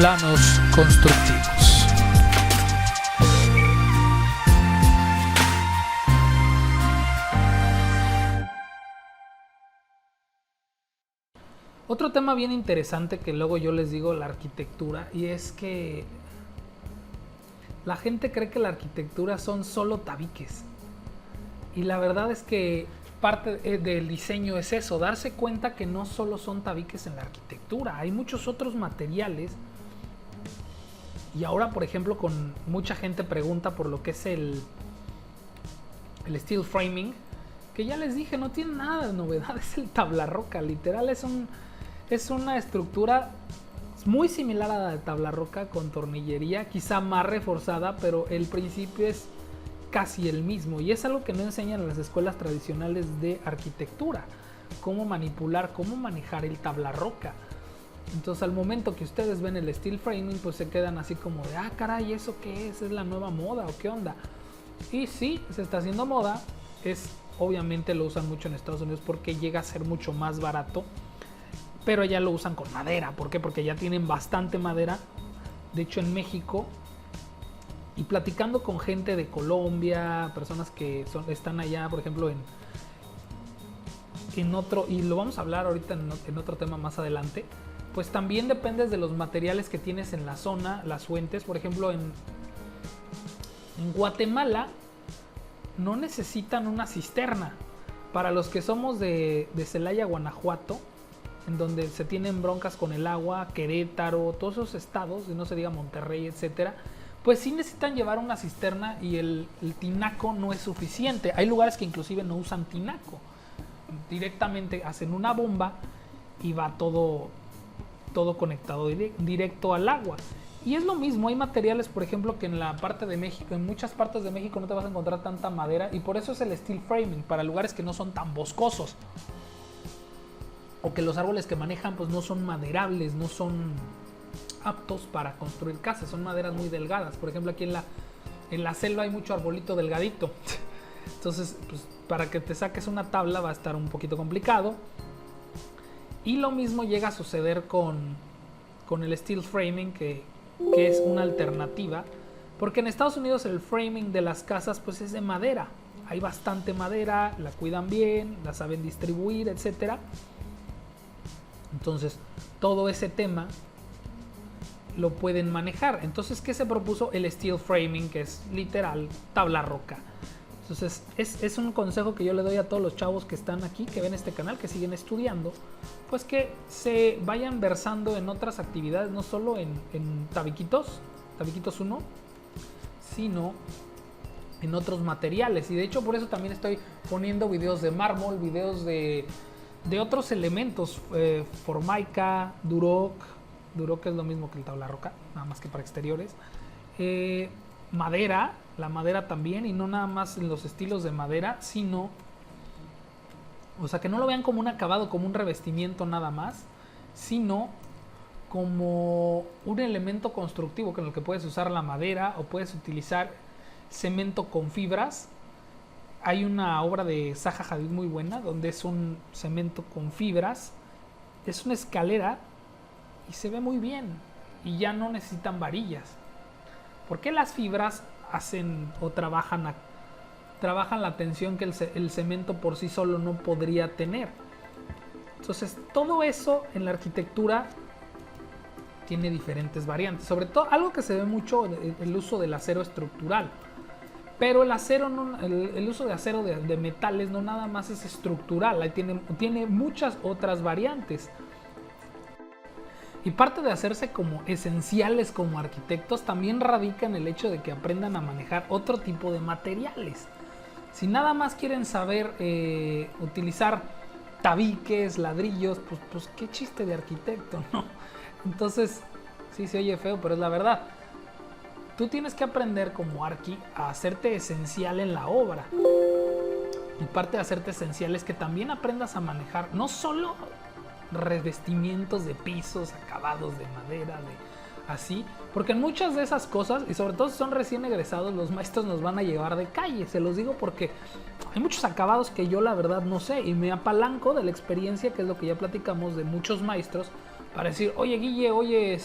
Planos constructivos. Otro tema bien interesante que luego yo les digo, la arquitectura, y es que la gente cree que la arquitectura son solo tabiques. Y la verdad es que parte del diseño es eso, darse cuenta que no solo son tabiques en la arquitectura, hay muchos otros materiales. Y ahora, por ejemplo, con mucha gente pregunta por lo que es el steel framing, que ya les dije, no tiene nada de novedad, es el tablarroca, literal es una estructura muy similar a la de tablarroca con tornillería, quizá más reforzada, pero el principio es casi el mismo, y es algo que no enseñan en las escuelas tradicionales de arquitectura, cómo manipular, cómo manejar el tablarroca. Entonces, al momento que ustedes ven el steel framing, pues se quedan así como de, ah, caray, ¿eso qué es? ¿Es la nueva moda o qué onda? Y sí, se está haciendo moda, obviamente lo usan mucho en Estados Unidos porque llega a ser mucho más barato, pero ya lo usan con madera. ¿Por qué? Porque ya tienen bastante madera. De hecho, en México, y platicando con gente de Colombia, personas que están allá, por ejemplo, en otro, y lo vamos a hablar ahorita en otro tema más adelante, pues también dependes de los materiales que tienes en la zona, las fuentes. Por ejemplo, en Guatemala no necesitan una cisterna. Para los que somos de Celaya, Guanajuato, en donde se tienen broncas con el agua, Querétaro, todos esos estados, y no se diga Monterrey, etcétera, pues sí necesitan llevar una cisterna, y el tinaco no es suficiente. Hay lugares que inclusive no usan tinaco, directamente hacen una bomba y va todo conectado directo al agua. Y es lo mismo, hay materiales, por ejemplo, que en la parte de México, en muchas partes de México no te vas a encontrar tanta madera, y por eso es el steel framing, para lugares que no son tan boscosos, o que los árboles que manejan pues no son maderables, no son aptos para construir casas, son maderas muy delgadas. Por ejemplo, aquí en la selva hay mucho arbolito delgadito, entonces pues para que te saques una tabla va a estar un poquito complicado. Y lo mismo llega a suceder con el steel framing, que es una alternativa, porque en Estados Unidos el framing de las casas pues es de madera. Hay bastante madera, la cuidan bien, la saben distribuir, etcétera. Entonces, todo ese tema lo pueden manejar. Entonces, ¿qué se propuso? El steel framing, que es literal tabla roca. Entonces, es un consejo que yo le doy a todos los chavos que están aquí, que ven este canal, que siguen estudiando, pues que se vayan versando en otras actividades, no solo en tabiquitos 1, sino en otros materiales. Y de hecho, por eso también estoy poniendo videos de mármol, videos de otros elementos, formica, duroc es lo mismo que el tabla roca, nada más que para exteriores, madera, la madera también, y no nada más en los estilos de madera, sino, o sea, que no lo vean como un acabado, como un revestimiento nada más, sino como un elemento constructivo con el que puedes usar la madera, o puedes utilizar cemento con fibras. Hay una obra de Zaha Hadid muy buena, donde es un cemento con fibras, es una escalera y se ve muy bien, y ya no necesitan varillas. ¿Por qué las fibras hacen o trabajan la tensión que el cemento por sí solo no podría tener? Entonces, todo eso en la arquitectura tiene diferentes variantes. Sobre todo, algo que se ve mucho, el uso del acero estructural. Pero el acero, el uso de acero de metales no nada más es estructural, tiene muchas otras variantes. Y parte de hacerse como esenciales como arquitectos también radica en el hecho de que aprendan a manejar otro tipo de materiales. Si nada más quieren saber utilizar tabiques, ladrillos, pues qué chiste de arquitecto, ¿no? Entonces, sí se oye feo, pero es la verdad. Tú tienes que aprender como arqui a hacerte esencial en la obra. Y parte de hacerte esencial es que también aprendas a manejar no solo revestimientos de pisos, acabados de madera, así, porque en muchas de esas cosas, y sobre todo si son recién egresados, los maestros nos van a llevar de calle. Se los digo porque hay muchos acabados que yo la verdad no sé, y me apalanco de la experiencia, que es lo que ya platicamos, de muchos maestros, para decir, oye Guille, oye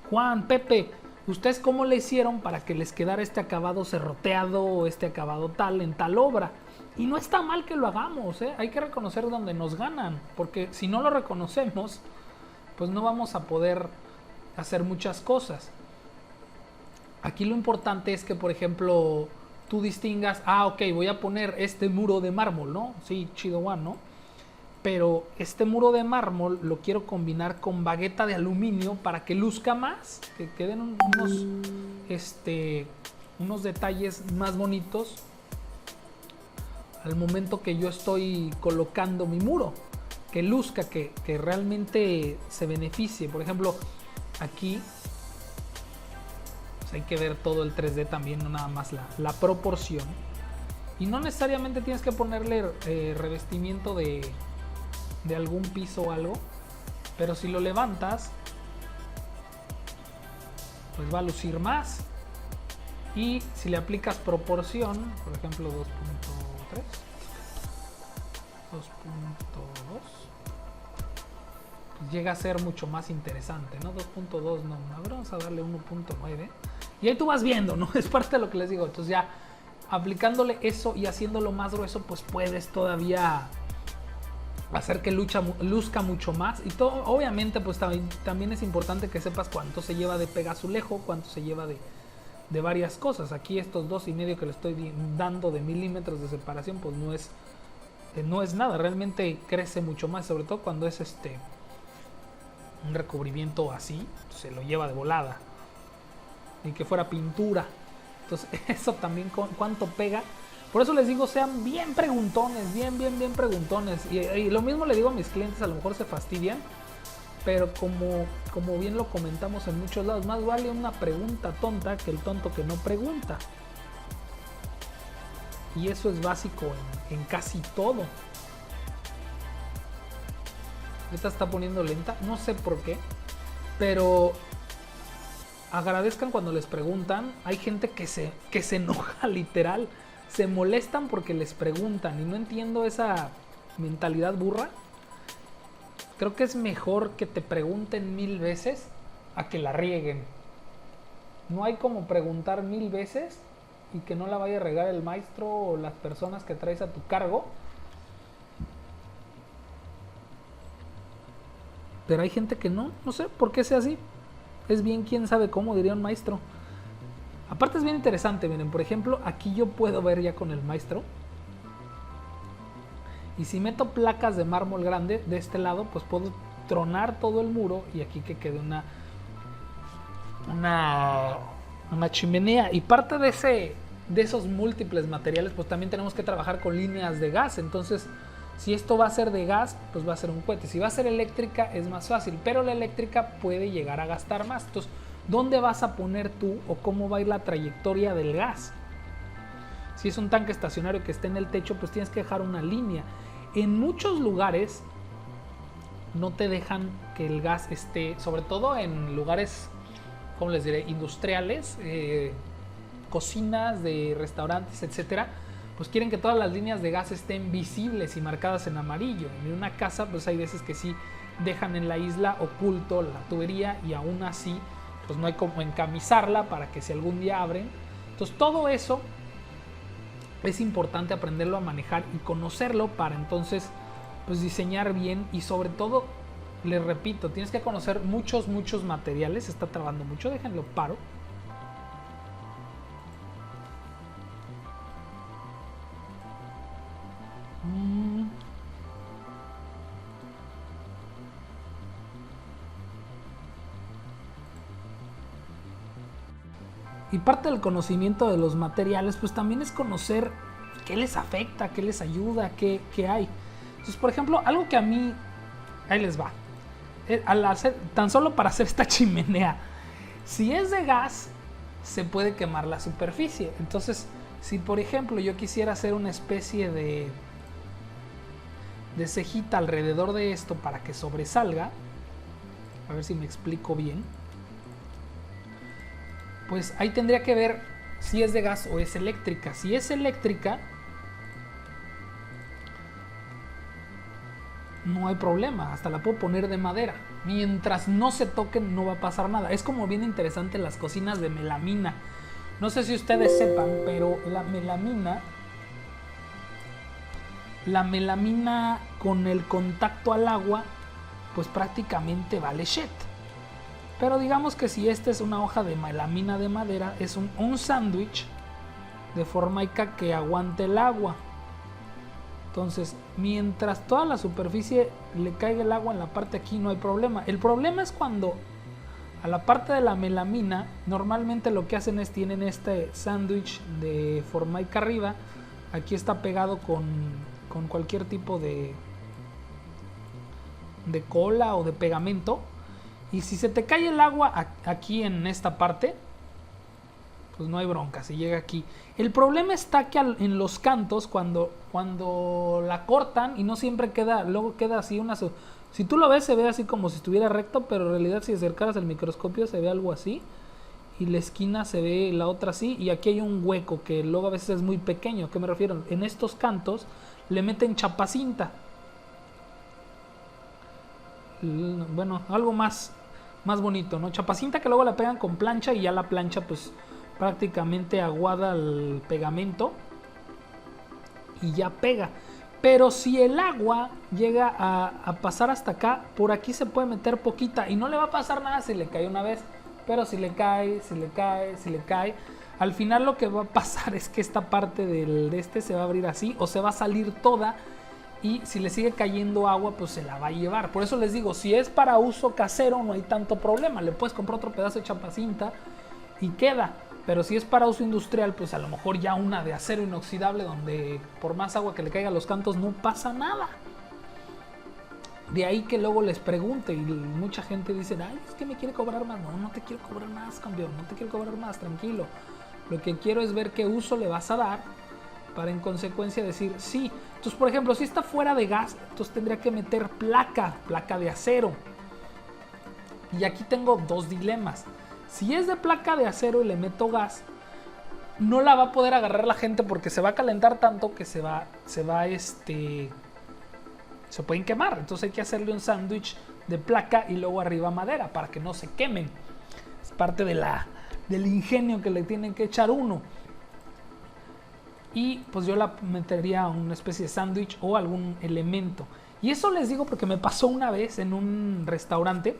Juan, Pepe, ¿ustedes cómo le hicieron para que les quedara este acabado serroteado o este acabado tal en tal obra? Y no está mal que lo hagamos, ¿eh? Hay que reconocer donde nos ganan, porque si no lo reconocemos, pues no vamos a poder hacer muchas cosas. Aquí lo importante es que, por ejemplo, tú distingas, ok, voy a poner este muro de mármol, ¿no? Sí, chido, Juan, ¿no? Pero este muro de mármol lo quiero combinar con bagueta de aluminio para que luzca más, que queden unos detalles más bonitos al momento que yo estoy colocando mi muro, que luzca, que realmente se beneficie. Por ejemplo, aquí pues hay que ver todo el 3D también, no nada más la proporción. Y no necesariamente tienes que ponerle revestimiento de algún piso o algo, pero si lo levantas, pues va a lucir más. Y si le aplicas proporción, por ejemplo 2.3, 2.2, pues llega a ser mucho más interesante, ¿no? 2.2 no, a ver, vamos a darle 1.9 y ahí tú vas viendo, ¿no? Es parte de lo que les digo. Entonces ya aplicándole eso y haciéndolo más grueso, pues puedes todavía hacer que luzca mucho más. Y todo, obviamente, pues también es importante que sepas cuánto se lleva de pegazulejo, cuánto se lleva de varias cosas. Aquí estos 2.5 que le estoy dando de milímetros de separación, pues no es nada, realmente crece mucho más, sobre todo cuando es un recubrimiento así, se lo lleva de volada. Y que fuera pintura, entonces eso también cuánto pega. Por eso les digo, sean bien preguntones, bien preguntones. Y lo mismo le digo a mis clientes, a lo mejor se fastidian, pero como bien lo comentamos en muchos lados, más vale una pregunta tonta que el tonto que no pregunta. Y eso es básico en casi todo. Esta está poniendo lenta, no sé por qué, pero agradezcan cuando les preguntan. Hay gente que se enoja literal, se molestan porque les preguntan y no entiendo esa mentalidad burra. Creo que es mejor que te pregunten 1000 veces a que la rieguen. No hay como preguntar 1000 veces y que no la vaya a regar el maestro o las personas que traes a tu cargo. Pero hay gente que no sé por qué sea así. Es bien quién sabe cómo, diría un maestro. Aparte es bien interesante, miren, por ejemplo, aquí yo puedo ver ya con el maestro. Y si meto placas de mármol grande de este lado, pues puedo tronar todo el muro y aquí que quede una chimenea. Y parte de esos múltiples materiales, pues también tenemos que trabajar con líneas de gas. Entonces, si esto va a ser de gas, pues va a ser un cohete. Si va a ser eléctrica, es más fácil, pero la eléctrica puede llegar a gastar más. Entonces, ¿dónde vas a poner tú o cómo va a ir la trayectoria del gas? Si es un tanque estacionario que esté en el techo, pues tienes que dejar una línea. En muchos lugares no te dejan que el gas esté, sobre todo en lugares, ¿cómo les diré?, industriales, cocinas de restaurantes, etcétera. Pues quieren que todas las líneas de gas estén visibles y marcadas en amarillo. En una casa, pues hay veces que sí dejan en la isla oculto la tubería y aún así, pues no hay como encamisarla para que si algún día abren. Entonces todo eso es importante aprenderlo a manejar y conocerlo para entonces pues diseñar bien. Y sobre todo, les repito, tienes que conocer muchos materiales. Se está trabando mucho, déjenlo paro. Y parte del conocimiento de los materiales, pues también es conocer qué les afecta, qué les ayuda, qué hay. Entonces, por ejemplo, algo que a mí, ahí les va, al hacer, tan solo para hacer esta chimenea, si es de gas, se puede quemar la superficie. Entonces, si por ejemplo yo quisiera hacer una especie de cejita alrededor de esto para que sobresalga, a ver si me explico bien, pues ahí tendría que ver si es de gas o es eléctrica. Si es eléctrica, no hay problema, hasta la puedo poner de madera. Mientras no se toquen no va a pasar nada. Es como bien interesante las cocinas de melamina. No sé si ustedes sepan, pero la melamina con el contacto al agua, pues prácticamente vale shit. Pero digamos que si esta es una hoja de melamina de madera, es un sándwich de formica que aguante el agua. Entonces, mientras toda la superficie le caiga el agua en la parte aquí, no hay problema. El problema es cuando a la parte de la melamina, normalmente lo que hacen es tienen este sándwich de formica arriba. Aquí está pegado con cualquier tipo de cola o de pegamento. Y si se te cae el agua aquí en esta parte, pues no hay bronca, se llega aquí. El problema está que en los cantos, cuando la cortan y no siempre queda, luego queda así si tú lo ves se ve así como si estuviera recto, pero en realidad si acercaras el microscopio se ve algo así. Y la esquina se ve la otra así, y aquí hay un hueco que luego a veces es muy pequeño. ¿A qué me refiero? En estos cantos le meten chapacinta. Bueno, algo más bonito, ¿no? Chapacinta que luego la pegan con plancha y ya la plancha pues prácticamente aguada el pegamento y ya pega. Pero si el agua llega a pasar hasta acá, por aquí se puede meter poquita y no le va a pasar nada si le cae una vez. Pero si le cae, al final lo que va a pasar es que esta parte de este se va a abrir así o se va a salir toda. Y si le sigue cayendo agua, pues se la va a llevar. Por eso les digo, si es para uso casero no hay tanto problema. Le puedes comprar otro pedazo de chapacinta y queda. Pero si es para uso industrial, pues a lo mejor ya una de acero inoxidable donde por más agua que le caiga a los cantos no pasa nada. De ahí que luego les pregunte y mucha gente dice, ay, es que me quiere cobrar más. No, no te quiero cobrar más, campeón. No te quiero cobrar más, tranquilo. Lo que quiero es ver qué uso le vas a dar para en consecuencia decir sí. Entonces, por ejemplo, si está fuera de gas, entonces tendría que meter placa de acero. Y aquí tengo dos dilemas. Si es de placa de acero y le meto gas, no la va a poder agarrar la gente porque se va a calentar tanto que se pueden quemar. Entonces hay que hacerle un sándwich de placa y luego arriba madera para que no se quemen. Es parte del ingenio que le tienen que echar uno. Y pues yo la metería a una especie de sándwich o algún elemento. Y eso les digo porque me pasó una vez en un restaurante.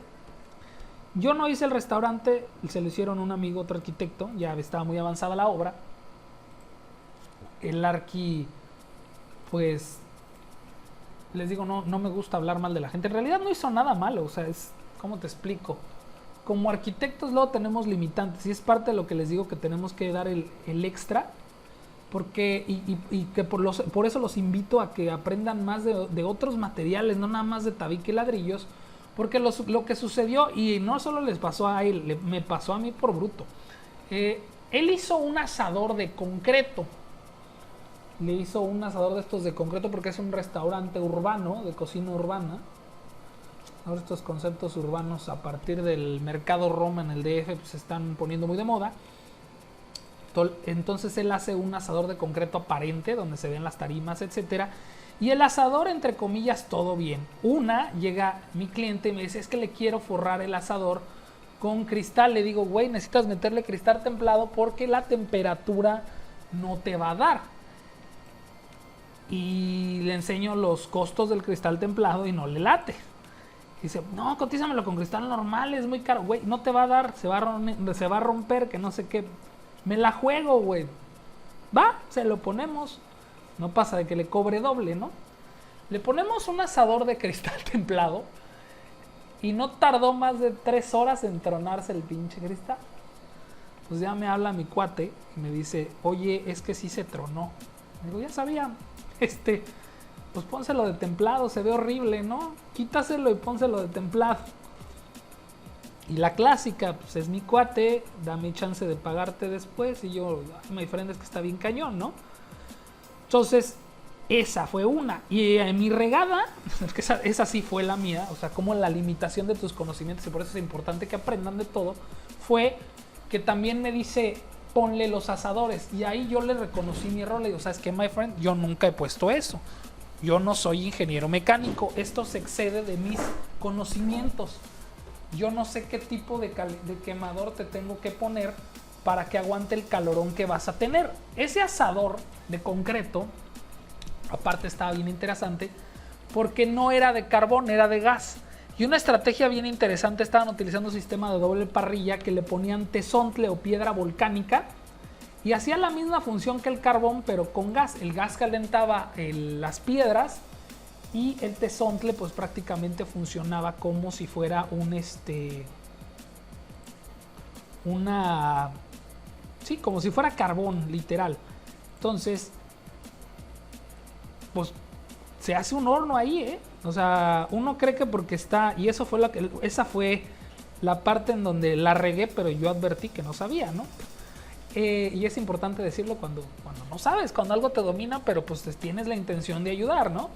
Yo no hice el restaurante, se lo hicieron un amigo, otro arquitecto. Ya estaba muy avanzada la obra. El arqui, pues, les digo, no me gusta hablar mal de la gente. En realidad no hizo nada malo, o sea, ¿cómo te explico? Como arquitectos luego tenemos limitantes y es parte de lo que les digo que tenemos que dar el extra. Porque, y que por eso los invito a que aprendan más de otros materiales, no nada más de tabique y ladrillos. Porque lo que sucedió, y no solo les pasó a él, me pasó a mí por bruto. Él hizo un asador de concreto. Le hizo un asador de estos de concreto porque es un restaurante urbano, de cocina urbana. Ahora estos conceptos urbanos a partir del mercado Roma en el DF pues, se están poniendo muy de moda. Entonces él hace un asador de concreto aparente donde se ven las tarimas, etcétera. Y el asador, entre comillas, todo bien. Llega mi cliente y me dice, es que le quiero forrar el asador con cristal. Le digo, güey, necesitas meterle cristal templado porque la temperatura no te va a dar. Y le enseño los costos del cristal templado y no le late. Dice, no, cotízamelo con cristal normal, es muy caro. Güey, no te va a dar, se va a romper, que no sé qué. Me la juego, güey. Va, se lo ponemos. No pasa de que le cobre doble, ¿no? Le ponemos un asador de cristal templado y no tardó más de 3 horas en tronarse el pinche cristal. Pues ya me habla mi cuate y me dice, oye, es que sí se tronó. Digo, ya sabía, pues pónselo de templado, se ve horrible, ¿no? Quítaselo y pónselo de templado. Y la clásica, pues es mi cuate, dame chance de pagarte después. Y yo, my friend, es que está bien cañón, ¿no? Entonces, esa fue una. Y en mi regada, es que esa sí fue la mía, o sea, como la limitación de tus conocimientos, y por eso es importante que aprendan de todo, fue que también me dice, ponle los asadores. Y ahí yo le reconocí mi error, le digo, ¿sabes qué, my friend? Yo nunca he puesto eso. yo no soy ingeniero mecánico, esto se excede de mis conocimientos. Yo no sé qué tipo de quemador te tengo que poner para que aguante el calorón que vas a tener. Ese asador de concreto, aparte estaba bien interesante, porque no era de carbón, era de gas. Y una estrategia bien interesante, estaban utilizando un sistema de doble parrilla que le ponían tezontle o piedra volcánica y hacía la misma función que el carbón, pero con gas. El gas calentaba las piedras y el tezontle pues prácticamente funcionaba como si fuera como si fuera carbón, literal. Entonces, pues se hace un horno ahí, O sea, uno cree que porque está, y esa fue la parte en donde la regué, pero yo advertí que no sabía, ¿no? Y es importante decirlo cuando no sabes, cuando algo te domina, pero pues tienes la intención de ayudar, ¿no?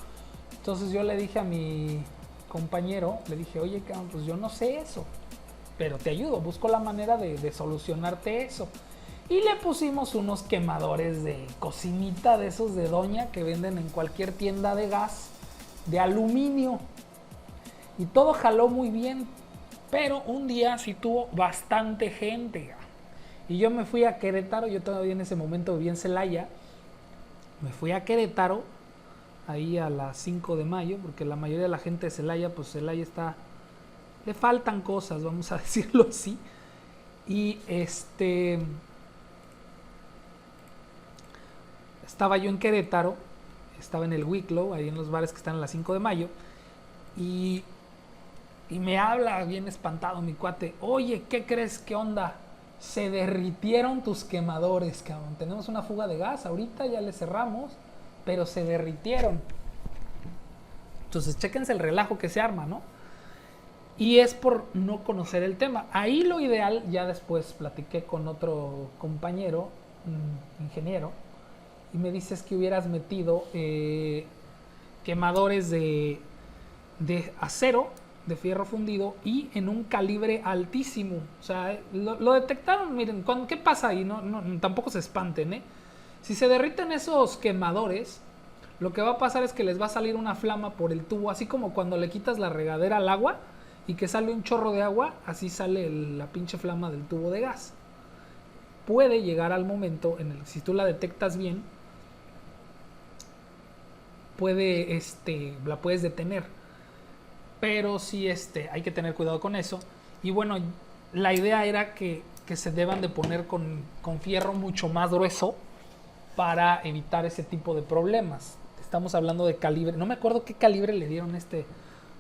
Entonces yo le dije a mi compañero, le dije, oye, pues yo no sé eso, pero te ayudo, busco la manera de solucionarte eso. Y le pusimos unos quemadores de cocinita de esos de doña que venden en cualquier tienda de gas, de aluminio. Y todo jaló muy bien, pero un día sí tuvo bastante gente. Y yo me fui a Querétaro, yo todavía en ese momento vivía en Celaya. Me fui a Querétaro, ahí a las 5 de mayo, porque la mayoría de la gente de Celaya, pues Celaya está, le faltan cosas, vamos a decirlo así. Y estaba yo en Querétaro, estaba en el Wicklow, ahí en los bares que están en la 5 de mayo, y me habla bien espantado mi cuate, oye, ¿qué crees? ¿Qué onda? Se derritieron tus quemadores, cabrón. Tenemos una fuga de gas, ahorita ya le cerramos, pero se derritieron. Entonces, chéquense el relajo que se arma, ¿no? Y es por no conocer el tema. Ahí lo ideal, ya después platiqué con otro compañero, ingeniero, y me dices que hubieras metido quemadores de acero, de fierro fundido y en un calibre altísimo. O sea, lo detectaron. Miren, ¿qué pasa ahí? No, tampoco se espanten, Si se derriten esos quemadores, lo que va a pasar es que les va a salir una flama por el tubo, así como cuando le quitas la regadera al agua y que sale un chorro de agua, así sale la pinche flama del tubo de gas. Puede llegar al momento si tú la detectas bien, la puedes detener. Pero sí hay que tener cuidado con eso. Y bueno, la idea era que se deban de poner con fierro mucho más grueso para evitar ese tipo de problemas. Estamos hablando de calibre, no me acuerdo qué calibre le dieron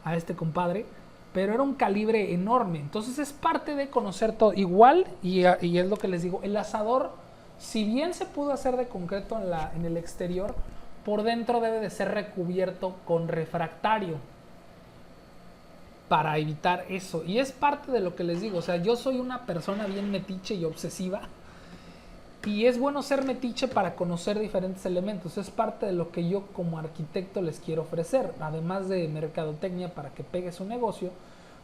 a este compadre, pero era un calibre enorme. Entonces es parte de conocer todo. Igual, y es lo que les digo, el asador, si bien se pudo hacer de concreto en el exterior, por dentro debe de ser recubierto con refractario para evitar eso. Y es parte de lo que les digo. O sea, yo soy una persona bien metiche y obsesiva. Y es bueno ser metiche para conocer diferentes elementos. Es parte de lo que yo como arquitecto les quiero ofrecer. Además de mercadotecnia para que pegue su negocio,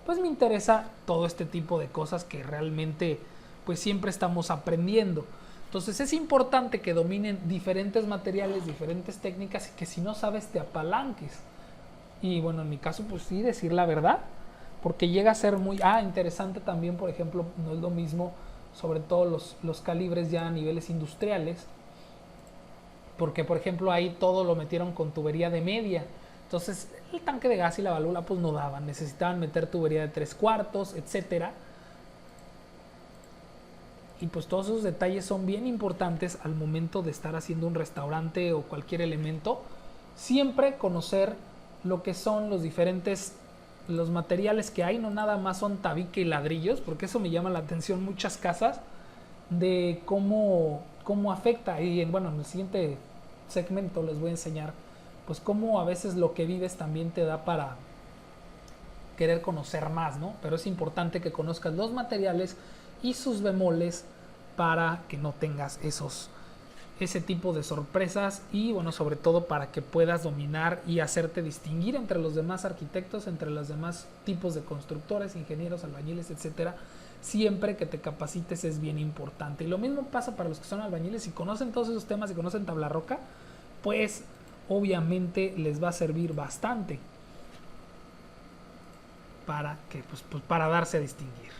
pues me interesa todo este tipo de cosas que realmente pues siempre estamos aprendiendo. Entonces es importante que dominen diferentes materiales, diferentes técnicas y que si no sabes te apalanques. Y bueno, en mi caso, pues sí, decir la verdad, porque llega a ser muy interesante también. Por ejemplo, no es lo mismo, sobre todo los calibres ya a niveles industriales, porque por ejemplo ahí todo lo metieron con tubería de media. Entonces el tanque de gas y la válvula pues no daban, necesitaban meter tubería de 3/4, etcétera. Y pues todos esos detalles son bien importantes al momento de estar haciendo un restaurante o cualquier elemento. Siempre conocer lo que son los materiales que hay, no nada más son tabique y ladrillos, porque eso me llama la atención muchas casas, de cómo afecta. Y bueno, en el siguiente segmento les voy a enseñar pues cómo a veces lo que vives también te da para querer conocer más, ¿no? Pero es importante que conozcas los materiales y sus bemoles para que no tengas ese tipo de sorpresas, y bueno, sobre todo para que puedas dominar y hacerte distinguir entre los demás arquitectos, entre los demás tipos de constructores, ingenieros, albañiles, etcétera. Siempre que te capacites es bien importante. Y lo mismo pasa para los que son albañiles. Si conocen todos esos temas y conocen tabla roca, pues obviamente les va a servir bastante para que, pues para darse a distinguir.